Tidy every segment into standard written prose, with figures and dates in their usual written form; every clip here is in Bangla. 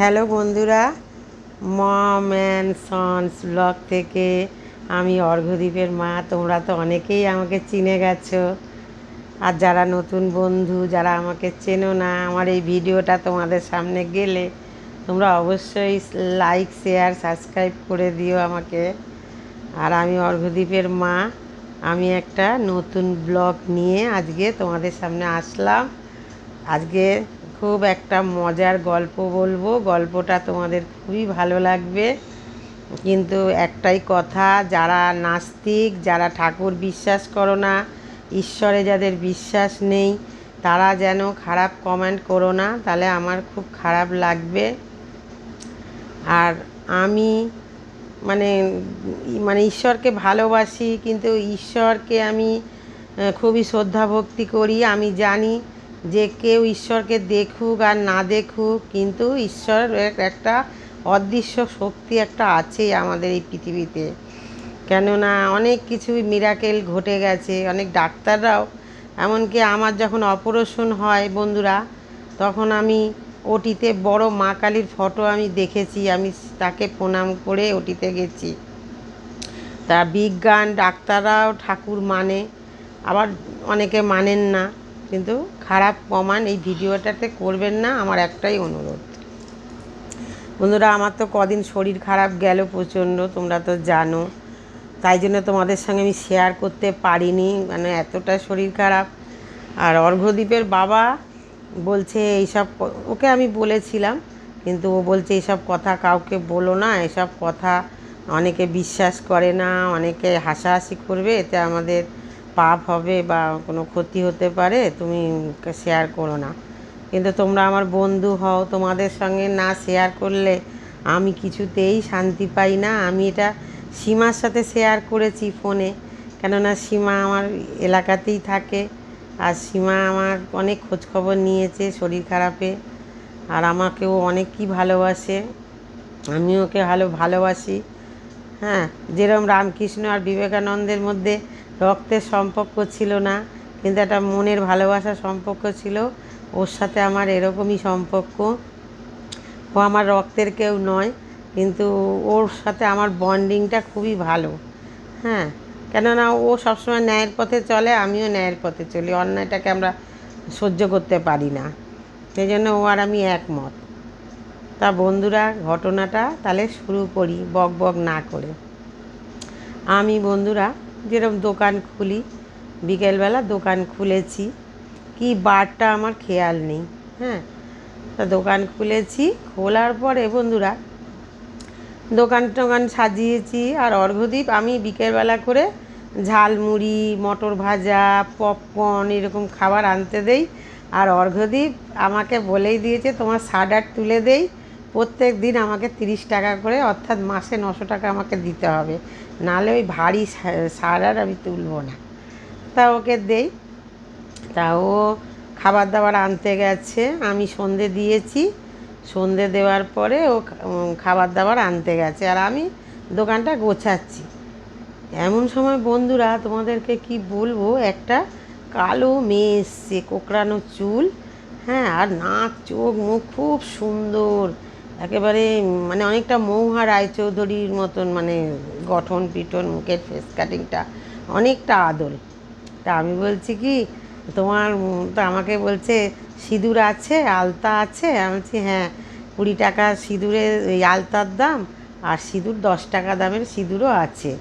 হ্যালো বন্ধুরা, মম অ্যান্ড সন্স ব্লগ থেকে আমি অর্ঘ্যদ্বীপের মা। তোমরা তো অনেকেই আমাকে চিনে গেছো, আর যারা নতুন বন্ধু, যারা আমাকে চেনো না, আমার এই ভিডিওটা তোমাদের সামনে গেলে তোমরা অবশ্যই লাইক, শেয়ার, সাবস্ক্রাইব করে দিও আমাকে। আর আমি অর্ঘ্যদ্বীপের মা, আমি একটা নতুন ব্লগ নিয়ে আজকে তোমাদের সামনে আসলাম। আজকে খুব একটা মজার গল্প বলবো, গল্পটা তোমাদের খুবই ভালো লাগবে। কিন্তু একটাই কথা, যারা নাস্তিক, যারা ঠাকুর বিশ্বাস করো না, ঈশ্বরে যাদের বিশ্বাস নেই, তারা যেন খারাপ কমেন্ট করো না, তাহলে আমার খুব খারাপ লাগবে। আর আমি মানে মানে ঈশ্বরকে ভালোবাসি, কিন্তু ঈশ্বরকে আমি খুবই শ্রদ্ধা ভক্তি করি। আমি জানি যে কেউ ঈশ্বরকে দেখুক আর না দেখুক, কিন্তু ঈশ্বরের একটা অদৃশ্য শক্তি একটা আছেই আমাদের এই পৃথিবীতে। কেননা অনেক কিছুই মিরাকেল ঘটে গেছে, অনেক ডাক্তাররাও, এমনকি আমার যখন অপারেশন হয় বন্ধুরা, তখন আমি ওটিতে বড় মা কালীর ফটো আমি দেখেছি, আমি তাকে প্রণাম করে ওটিতে গেছি। তা বিজ্ঞান ডাক্তাররাও ঠাকুর মানে, আবার অনেকে মানেন না, কিন্তু খারাপ প্রমাণ এই ভিডিওটাতে করবেন না, আমার একটাই অনুরোধ। বন্ধুরা, আমার তো কদিন শরীর খারাপ গেল প্রচণ্ড, তোমরা তো জানো, তাই জন্য তোমাদের সঙ্গে আমি শেয়ার করতে পারিনি, মানে এতটা শরীর খারাপ। আর অর্ঘ্যদ্বীপের বাবা বলছে এইসব, ওকে আমি বলেছিলাম, কিন্তু ও বলছে এইসব কথা কাউকে বলো না, এসব কথা অনেকে বিশ্বাস করে না, অনেকে হাসাহাসি করবে, এতে আমাদের পাপ হবে বা কোনো ক্ষতি হতে পারে, তুমি শেয়ার করো না। কিন্তু তোমরা আমার বন্ধু হও, তোমাদের সঙ্গে না শেয়ার করলে আমি কিছুতেই শান্তি পাই না। আমি এটা সীমার সাথে শেয়ার করেছি ফোনে, কেননা সীমা আমার এলাকাতেই থাকে, আর সীমা আমার অনেক খোঁজখবর নিয়েছে শরীর খারাপে, আর আমাকেও অনেক কি ভালোবাসে, আমিও ওকে ভালোবাসি। হ্যাঁ, যেরকম রামকৃষ্ণ আর বিবেকানন্দের মধ্যে রক্তের সম্পর্ক ছিল না, কিন্তু একটা মনের ভালোবাসার সম্পর্ক ছিল, ওর সাথে আমার এরকমই সম্পর্ক। ও আমার রক্তের কেউ নয়, কিন্তু ওর সাথে আমার বন্ডিংটা খুবই ভালো। হ্যাঁ, কেননা ও সবসময় ন্যায়ের পথে চলে, আমিও ন্যায়ের পথে চলি, অন্যায়টাকে আমরা সহ্য করতে পারি না, সেই জন্য ও আর আমি একমত। তা বন্ধুরা, ঘটনাটা তাহলে শুরু করি বক বক না করে। আমি বন্ধুরা যেরকম দোকান খুলি, বিকেলবেলা দোকান খুলেছি, কি বারটা আমার খেয়াল নেই। হ্যাঁ, তা দোকান খুলেছি, খোলার পরে বন্ধুরা দোকান টোকান সাজিয়েছি, আর অর্ঘ্যদ্বীপ আমি বিকেলবেলা করে ঝালমুড়ি, মটর ভাজা, পপকর্ন এরকম খাবার আনতে দেই। আর অর্ঘ্যদ্বীপ আমাকে বলেই দিয়েছে, তোমার সার্ডার তুলে দেই, প্রত্যেক দিন আমাকে 30 টাকা করে, অর্থাৎ মাসে 900 টাকা আমাকে দিতে হবে, নাহলে ওই ভারী সার্ডার আমি তুলব না। তা ওকে দেই, তা ও খাবার দাবার আনতে গেছে, আমি সন্ধে দিয়েছি, সন্ধে দেওয়ার পরে ও খাবার দাবার আনতে গেছে, আর আমি দোকানটা গোছাচ্ছি। এমন সময় বন্ধুরা তোমাদেরকে কি বলবো, একটা কালো মেয়ে এসছে, কোঁকড়ানো চুল, হ্যাঁ, আর নাক চোখ মুখ খুব সুন্দর, একেবারে মানে অনেকটা মৌহা রায়চৌধুরীর মতন, মানে গঠন পিঠন, মুখের ফেস কাটিংটা অনেকটা আদল। তা আমি বলছি কি, তোমার তো আমাকে বলছে সিঁদুর আছে, আলতা আছে, আমি বলছি হ্যাঁ, 20 টাকা সিঁদুরের ওই আলতার দাম, আর সিঁদুর 10 টাকা দামের সিঁদুরও আছে।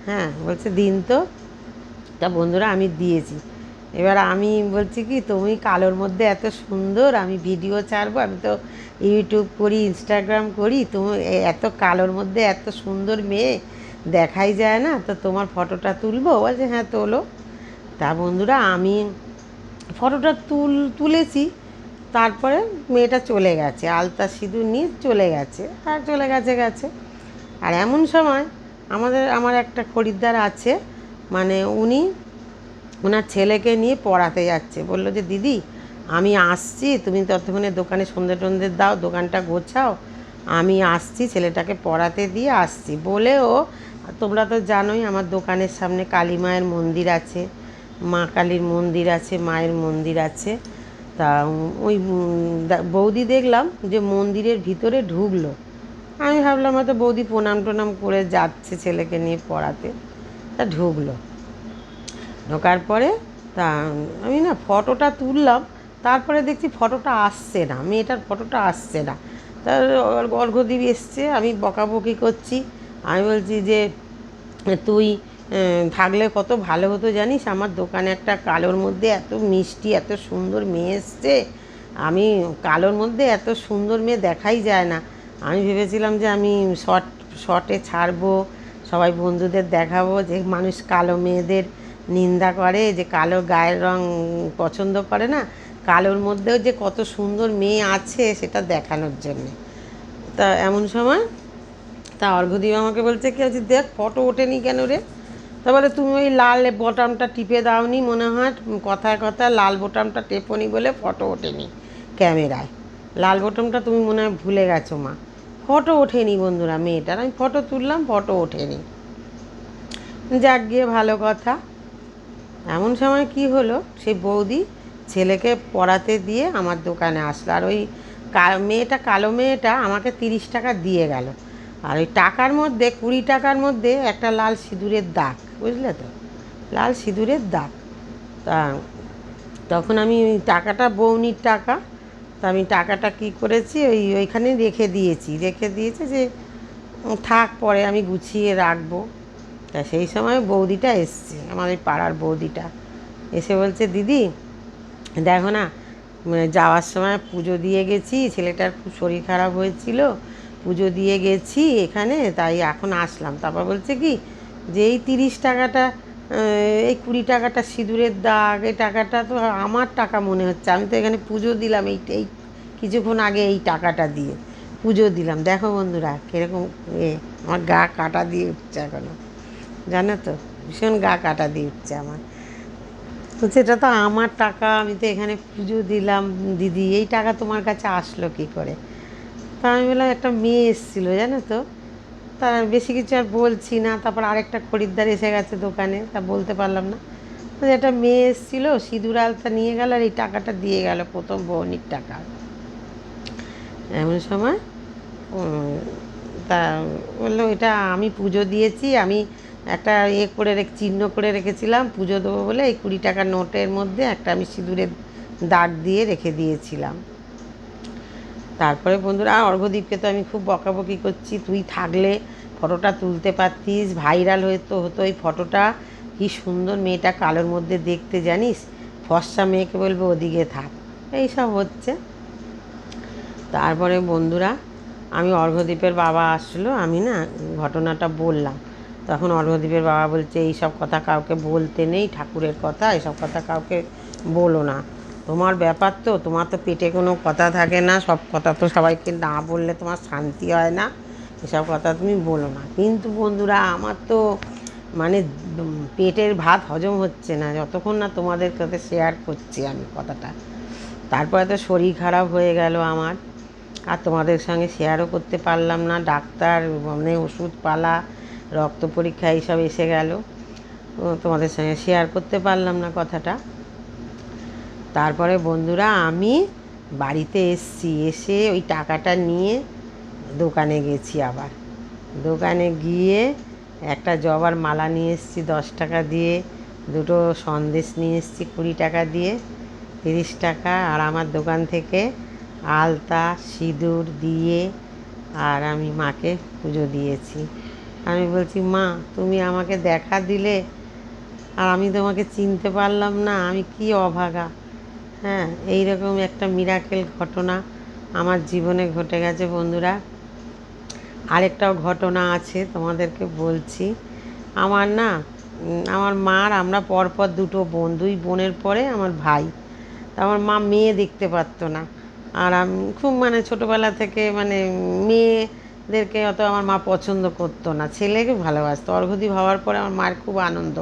হ্যাঁ, বলছে দিন তো। তা বন্ধুরা আমি দিয়েছি। এবার আমি বলছি কি, তুমি কালোর মধ্যে এত সুন্দর, আমি ভিডিও ছাড়বো, আমি তো ইউটিউব করি, ইনস্টাগ্রাম করি, তুমি এত কালোর মধ্যে এত সুন্দর মেয়ে দেখাই যায় না, তো তোমার ফটোটা তুলবো? বলছে হ্যাঁ তোলো। তা বন্ধুরা আমি ফটোটা তুলেছি, তারপরে মেয়েটা চলে গেছে, আলতা সিঁদুর নিয়ে চলে গেছে, আর চলে গেছে। আর এমন সময় আমার একটা খরিদ্দার আছে, মানে উনি ওনার ছেলেকে নিয়ে পড়াতে যাচ্ছে, বললো যে দিদি আমি আসছি, তুমি ততক্ষণে দোকানে সন্ধে টন্ধে দাও, দোকানটা গোছাও, আমি আসছি, ছেলেটাকে পড়াতে দিয়ে আসছি বলেও। তোমরা তো জানোই আমার দোকানের সামনে কালী মায়ের মন্দির আছে, মা কালীর মন্দির আছে, মায়ের মন্দির আছে। তা ওই বৌদি দেখলাম যে মন্দিরের ভিতরে ঢুকলো। আমি ভাবলাম হয়তো বৌদি প্রণাম টনাম করে যাচ্ছে ছেলেকে নিয়ে পড়াতে। তা ঢুকলো, ঢোকার পরে তা আমি না ফটোটা তুললাম, তারপরে দেখছি ফটোটা আসছে না, মেয়েটার ফটোটা আসছে না। তার অর্ঘ্যদীপ এসছে, আমি বকাবকি করছি। আমি বলছি যে তুই থাকলে কত ভালো হতো জানিস, আমার দোকানে একটা কালোর মধ্যে এত মিষ্টি এত সুন্দর মেয়ে এসছে, আমি কালোর মধ্যে এত সুন্দর মেয়ে দেখাই যায় না। আমি ভেবেছিলাম যে আমি শর্টে ছাড়বো, সবাই বন্ধুদের দেখাবো যে মানুষ কালো মেয়েদের নিন্দা করে, যে কালো গায়ের রং পছন্দ করে না, কালোর মধ্যেও যে কত সুন্দর মেয়ে আছে সেটা দেখানোর জন্যে। তা এমন সময় তা অর্ঘ্যদীপ আমাকে বলছে কি আছে, দেখ ফটো ওঠেনি কেন রে? তা বলে তুমি ওই লাল বোতামটা টিপে দাওনি মনে হয়, কথায় কথায় লাল বোতামটা টেপনি বলে ফটো ওঠেনি ক্যামেরায়, লাল বোতামটা তুমি মনে হয় ভুলে গেছো মা, ফটো ওঠেনি বন্ধুরা মেয়েটার। আমি ফটো তুললাম, ফটো ওঠেনি। যাক গিয়ে ভালো কথা। এমন সময় কি হলো, সেই বৌদি ছেলেকে পড়াতে দিয়ে আমার দোকানে আসলো, আর ওই মেয়েটা কালো মেয়েটা আমাকে 30 টাকা দিয়ে গেল, আর ওই টাকার মধ্যে 20 টাকার মধ্যে একটা লাল সিঁদুরের দাগ, বুঝলে তো, লাল সিঁদুরের দাগ। তা তখন আমি ওই টাকাটা বৌনির টাকা, তা আমি টাকাটা কী করেছি ওইখানে রেখে দিয়েছে যে থাক পরে আমি গুছিয়ে রাখবো। তা সেই সময় বৌদিটা এসছে, আমার ওই পাড়ার বৌদিটা এসে বলছে দিদি দেখো না, যাওয়ার সময় পুজো দিয়ে গেছি, ছেলেটার খুব শরীর খারাপ হয়েছিল, পুজো দিয়ে গেছি এখানে, তাই এখন আসলাম। তারপর বলছে কি যে এই 30 টাকাটা, এই 20 টাকাটা সিঁদুরের দাগ, এই টাকাটা তো আমার টাকা মনে হচ্ছে, আমি তো এখানে পুজো দিলাম, এই কিছুক্ষণ আগে এই টাকাটা দিয়ে পুজো দিলাম। দেখো বন্ধুরা কীরকম আমার গা কাটা দিয়ে উঠছে এখনও, জানো তো, ভীষণ গা কাটা দিয়ে উঠছে আমার। বলছে এটা তো আমার টাকা, আমি তো এখানে পুজো দিলাম, দিদি এই টাকা তোমার কাছে আসলো কী করে? তা আমি বললাম একটা মেয়ে এসেছিলো জানো তো, তার বেশি কিছু আর বলছি না। তারপর আরেকটা খরিদ্দার এসে গেছে দোকানে, তা বলতে পারলাম না। একটা মেয়ে এসেছিলো, সিঁদুর আলতা নিয়ে গেল আর এই টাকাটা দিয়ে গেল, প্রথম বৌনির টাকা। এমন সময় তা বললো এটা আমি পুজো দিয়েছি, আমি একটা চিহ্ন করে রেখেছিলাম পুজো দেবো বলে, এই 20 টাকার নোটের মধ্যে একটা আমি সিঁদুরের দাগ দিয়ে রেখে দিয়েছিলাম। তারপরে বন্ধুরা অর্ঘ্যদীপকে তো আমি খুব বকাবকি করছি, তুই থাকলে ফটোটা তুলতে পারতিস, ভাইরাল হতো এই ফটোটা, কি সুন্দর মেয়েটা কালোর মধ্যে দেখতে জানিস, ফর্সা মেয়েকে বলবো ওদিকে থাক, এইসব হচ্ছে। তারপরে বন্ধুরা আমি অর্ঘ্যদীপের বাবা আসলো, আমি না ঘটনাটা বললাম, তখন অর্ঘ্যদীপের বাবা বলছে এইসব কথা কাউকে বলতে নেই, ঠাকুরের কথা এসব কথা কাউকে বলো না, তোমার ব্যাপার তো, তোমার তো পেটে কোনো কথা থাকে না, সব কথা তো সবাইকে না বললে তোমার শান্তি হয় না, এসব কথা তুমি বলো না। কিন্তু বন্ধুরা আমার তো মানে পেটের ভাত হজম হচ্ছে না যতক্ষণ না তোমাদের সাথে শেয়ার করছি আমি কথাটা। তারপরে তো শরীর খারাপ হয়ে গেল আমার, আর তোমাদের সঙ্গে শেয়ারও করতে পারলাম না, ডাক্তার মানে ওষুধপালা রক্ত পরীক্ষা এইসব এসে গেল, তোমাদের সঙ্গে শেয়ার করতে পারলাম না কথাটা। তারপরে বন্ধুরা আমি বাড়িতে এসে ওই টাকাটা নিয়ে দোকানে গেছি, আবার দোকানে গিয়ে একটা জবার মালা নিয়ে এসেছি 10 টাকা দিয়ে, দুটো সন্দেশ নিয়ে এসেছি 20 টাকা দিয়ে, 30 টাকা, আর আমার দোকান থেকে আলতা সিঁদুর দিয়ে আর আমি মাকে পুজো দিয়েছি। আমি বলছি মা তুমি আমাকে দেখা দিলে আর আমি তোমাকে চিনতে পারলাম না, আমি কি অভাগা। হ্যাঁ, এইরকম একটা মিরাকেল ঘটনা আমার জীবনে ঘটে গেছে বন্ধুরা। আরেকটাও ঘটনা আছে তোমাদেরকে বলছি। আমার না আমার মার আমরা পরপর দুটো বোন, দুই বোনের পরে আমার ভাই, তা আমার মা মেয়ে দেখতে পারতো না, আর আমি খুব মানে ছোটোবেলা থেকে মানে মেয়েদেরকে অত আমার মা পছন্দ করতো না, ছেলেকে ভালোবাসতো। অর্ঘ্যদীপ হওয়ার পরে আমার মার খুব আনন্দ,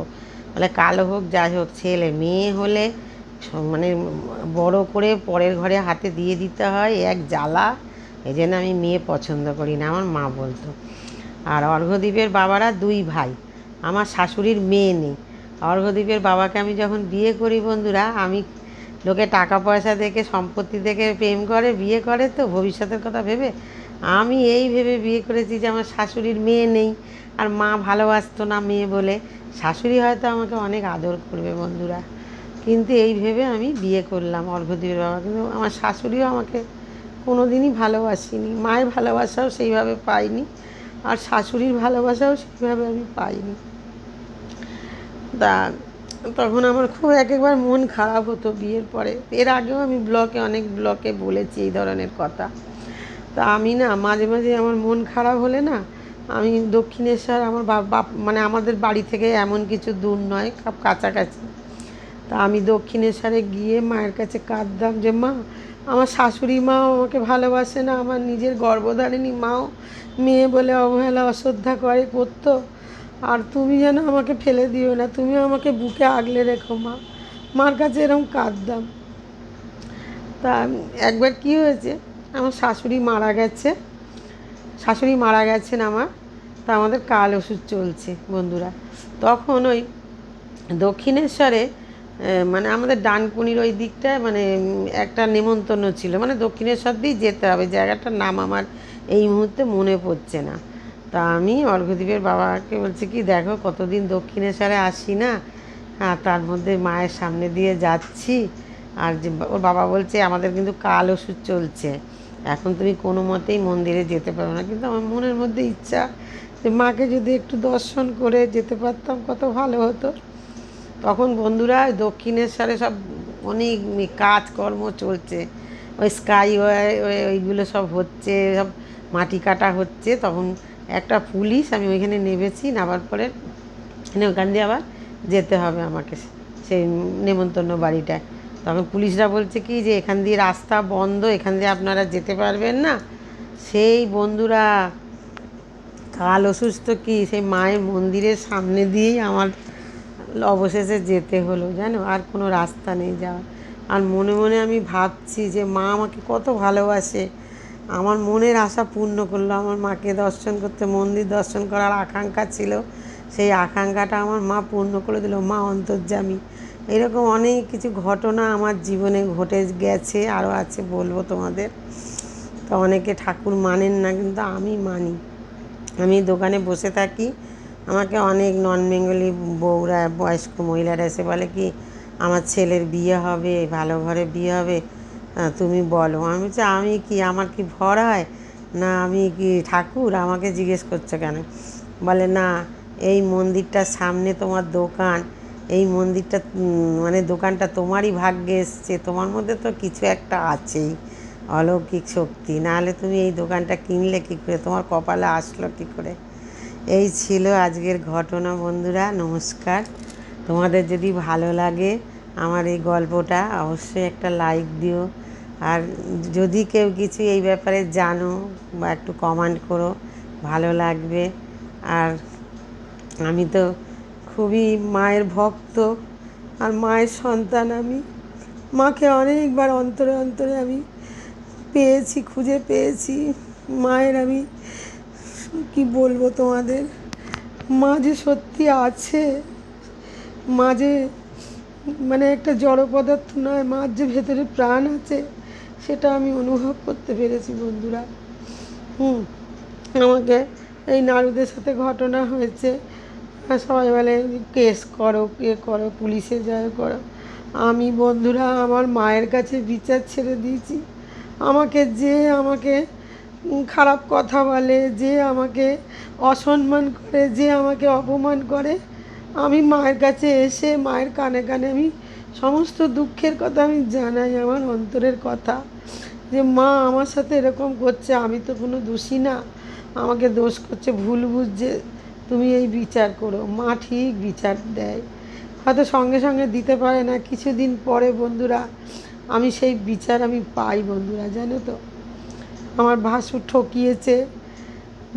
বলে কালো হোক যাই হোক ছেলে, মেয়ে হলে মানে বড় করে পরের ঘরে হাতে দিয়ে দিতে হয়, এক জ্বালা, এই জন্য আমি মেয়ে পছন্দ করি না, আমার মা বলতো। আর অর্ঘ্যদীপের বাবারা দুই ভাই, আমার শাশুড়ির মেয়ে নেই। অর্ঘ্যদীপের বাবাকে আমি যখন বিয়ে করি বন্ধুরা, আমি লোকে টাকা পয়সা দেখে সম্পত্তি দেখে প্রেম করে, বিয়ে করে, তো ভবিষ্যতের কথা ভেবে। আমি এই ভেবে বিয়ে করেছি যে আমার শাশুড়ির মেয়ে নেই, আর মা ভালোবাসতো না মেয়ে বলে। শাশুড়ি হয়তো আমাকে অনেক আদর করবে বন্ধুরা, কিন্তু এই ভেবে আমি বিয়ে করলাম অর্ঘ্যদ্বীপের বাবা। কিন্তু আমার শাশুড়িও আমাকে কোনো দিনই ভালোবাসিনি, মায়ের ভালোবাসাও সেইভাবে পাইনি, আর শাশুড়ির ভালোবাসাও সেইভাবে আমি পাইনি। তা তখন আমার খুব একবার মন খারাপ হতো বিয়ের পরে। এর আগেও আমি অনেক ব্লকে বলেছি এই ধরনের কথা। তা আমি না মাঝে মাঝে আমার মন খারাপ হলে না, আমি দক্ষিণেশ্বর, আমার বাপ মানে আমাদের বাড়ি থেকে এমন কিছু দূর নয়, কাছাকাছি। তা আমি দক্ষিণেশ্বরে গিয়ে মায়ের কাছে কাঁদতাম যে মা, আমার শাশুড়ি মাও আমাকে ভালোবাসে না, আমার নিজের গর্ভধারিণী মাও মেয়ে বলে অবহেলা অশ্রদ্ধা করতো, আর তুমি যেন আমাকে ফেলে দিও না, তুমি আমাকে বুকে আগলে রেখো মা। মার কাছে এরকম কাঁদতাম। তা একবার কি হয়েছে, আমার শাশুড়ি মারা গেছেন আমার। তা আমাদের কাল ওষুধ চলছে বন্ধুরা। তখন ওই দক্ষিণেশ্বরে মানে আমাদের ডানকুনির ওই দিকটায় মানে একটা নেমন্তন্ন ছিল, মানে দক্ষিণেশ্বর দিয়েই যেতে হবে, জায়গাটার নাম আমার এই মুহূর্তে মনে পড়ছে না। তা আমি অর্ঘ্যদ্বীপের বাবাকে বলছি কি, দেখো কতদিন দক্ষিণেশ্বরে আসি না, আর তার মধ্যে মায়ের সামনে দিয়ে যাচ্ছি, আর যে ওর বাবা বলছে আমাদের কিন্তু কাল ওষুধ চলছে, এখন তুমি কোনো মতেই মন্দিরে যেতে পারো না। কিন্তু আমার মনের মধ্যে ইচ্ছা যে মাকে যদি একটু দর্শন করে যেতে পারতাম কত ভালো হতো। তখন বন্ধুরা দক্ষিণেশ্বরে সব অনেক কাজকর্ম চলছে, ওই ওইগুলো সব হচ্ছে, সব মাটি কাটা হচ্ছে। তখন একটা পুলিশ, আমি ওইখানে নেমেছি, নামার পরে ওখান দিয়ে আবার যেতে হবে আমাকে সেই নেমন্তন্ন বাড়িটায়। তখন পুলিশরা বলছে কি যে এখান দিয়ে রাস্তা বন্ধ, এখান দিয়ে আপনারা যেতে পারবেন না। সেই বন্ধুরা কাল অসুস্থ কি সেই মায়ের মন্দিরের সামনে দিয়েই আমার অবশেষে যেতে হলো, জানো, আর কোনো রাস্তা নেই যাওয়ার। আর মনে মনে আমি ভাবছি যে মা আমাকে কত ভালোবাসে, আমার মনের আশা পূর্ণ করলো। আমার মাকে দর্শন করতে, মন্দির দর্শন করার আকাঙ্ক্ষা ছিল, সেই আকাঙ্ক্ষাটা আমার মা পূর্ণ করে দিল, মা অন্তর্যামী। এরকম অনেক কিছু ঘটনা আমার জীবনে ঘটে গেছে, আরও আছে, বলবো তোমাদের। তো অনেকে ঠাকুর মানেন না, কিন্তু আমি মানি। আমি দোকানে বসে থাকি, আমাকে অনেক নন বেঙ্গলি বউরা, বয়স্ক মহিলারা এসে বলে কি আমার ছেলের বিয়ে হবে, ভালো ঘরে বিয়ে হবে, তুমি বলো। আমি বলছি আমি কি, আমার কি ভর হয় না, আমি কি ঠাকুর, আমাকে জিজ্ঞেস করছো কেন? বলে না, এই মন্দিরটার সামনে তোমার দোকান, এই মন্দিরটা মানে দোকানটা তোমারই ভাগ্যে এসছে, তোমার মধ্যে তো কিছু একটা আছেই, অলৌকিক শক্তি, নাহলে তুমি এই দোকানটা কিনলে কী করে, তোমার কপালে আসলো কী করে। এই ছিল আজকের ঘটনা বন্ধুরা। নমস্কার। তোমাদের যদি ভালো লাগে আমার এই গল্পটা, অবশ্যই একটা লাইক দিও, আর যদি কেউ কিছু এই ব্যাপারে জানো বা একটু কমেন্ট করো, ভালো লাগবে। আর আমি তো খুবই মায়ের ভক্ত আর মায়ের সন্তান। আমি মাকে অনেকবার অন্তরে অন্তরে আমি পেয়েছি, খুঁজে পেয়েছি। মায়ের আমি কি বলবো তোমাদের, মা যে সত্যি আছে, মা যে মানে একটা জড় পদার্থ নয়, মার যে ভেতরে প্রাণ আছে, সেটা আমি অনুভব করতে পেরেছি বন্ধুরা। আমাকে এই নারুদের সাথে ঘটনা হয়েছে, সবাই বলে কেস করো, করো, পুলিশে যায় করো। আমি বন্ধুরা আমার মায়ের কাছে বিচার ছেড়ে দিয়েছি। আমাকে খারাপ কথা বলে, যে আমাকে অসম্মান করে, যে আমাকে অপমান করে, আমি মায়ের কাছে এসে মায়ের কানে কানে আমি সমস্ত দুঃখের কথা আমি জানাই, আমার অন্তরের কথা, যে মা আমার সাথে এরকম করছে, আমি তো কোনো দোষী না, আমাকে দোষ করছে, ভুল বুঝছে, তুমি এই বিচার করো। মা ঠিক বিচার দেয়, হয়তো সঙ্গে সঙ্গে দিতে পারে না, কিছুদিন পরে বন্ধুরা আমি সেই বিচার আমি পাই বন্ধুরা। জানো তো, আমার ভাসুর ঠকিয়েছে,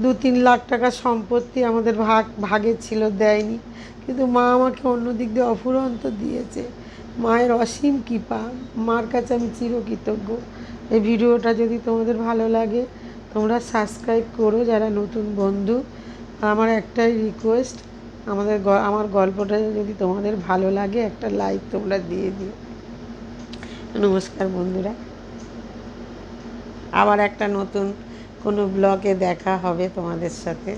2-3 লাখ টাকা সম্পত্তি আমাদের ভাগে ছিল, দেয়নি, কিন্তু মা আমাকে অন্য দিক দিয়ে অফুরন্ত দিয়েছে। মায়ের অসীম কৃপা, মার কাছে আমি চিরকৃতজ্ঞ। এই ভিডিওটা যদি তোমাদের ভালো লাগে তোমরা সাবস্ক্রাইব করো যারা নতুন বন্ধু। আমার একটাই রিকোয়েস্ট, আমার গল্পটা যদি তোমাদের ভালো লাগে একটা লাইক তোমরা দিয়ে দিও। নমস্কার বন্ধুরা, আবার একটা নতুন কোনো ব্লগে দেখা হবে তোমাদের সাথে।